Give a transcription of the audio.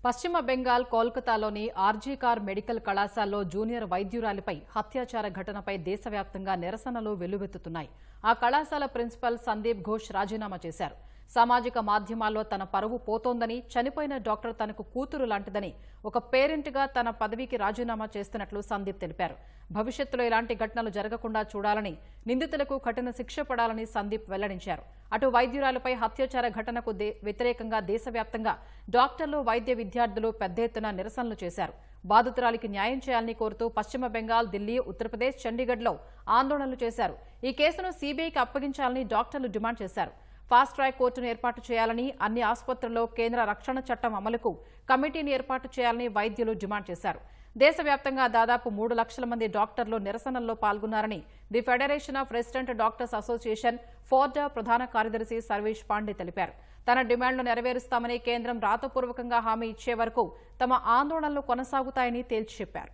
పశ్చిమ బెంగాల్ కోల్కతాలోని RG car medical కళాశాలలో జూనియర్ వైద్యురాలిపై హత్యాచార ఘటనపై దేశవ్యాప్తంగా నిరసనలు వెల్లువెత్తుతున్నాయి. ఆ కళాశాల ప్రిన్సిపల్ సందీప్ ఘోష్ రాజీనామా చేశారు. సామాజిక మాధ్యమాల్లో తన పరువు పోతోందని, చనిపోయిన డాక్టర్ తనకు కూతురు లాంటిదని, ఒక పేరెంట్గా తన పదవికి రాజీనామా చేస్తున్నట్లు సందీప్ తెలిపారు. భవిష్యత్తులో ఇలాంటి ఘటనలు జరగకుండా చూడాలని, నిందితులకు కఠిన శిక్ష పడాలని సందీప్ వెల్లడించారు. అటు వైద్యురాలపై హత్యాచార ఘటనకు వ్యతిరేకంగా దేశవ్యాప్తంగా డాక్టర్లు, వైద్య విద్యార్థులు పెద్ద ఎత్తున నిరసనలు చేశారు. బాధితురాలికి న్యాయం చేయాలని కోరుతూ పశ్చిమ బెంగాల్, ఢిల్లీ, ఉత్తరప్రదేశ్, చండీగఢ్లో ఆందోళనలు చేశారు. ఈ కేసును సీబీఐకి అప్పగించాలని డాక్టర్లు డిమాండ్ చేశారు. ఫాస్ట్ ట్రాక్ కోర్టును ఏర్పాటు చేయాలని, అన్ని ఆసుపత్రుల్లో కేంద్ర రక్షణ చట్టం అమలుకు కమిటీని ఏర్పాటు చేయాలని వైద్యులు డిమాండ్ చేశారు. దేశవ్యాప్తంగా దాదాపు 3 లక్షల మంది డాక్టర్లు నిరసనల్లో పాల్గొన్నారని the federation of resident doctors association FORDA ప్రధాన కార్యదర్శి సర్వేష్ పాండే తెలిపారు. తన డిమాండ్లు నెరవేరుస్తామని కేంద్రం రాతపూర్వకంగా హామీ ఇచ్చే వరకు తమ ఆందోళనలు కొనసాగుతాయని తేల్చి చెప్పారు.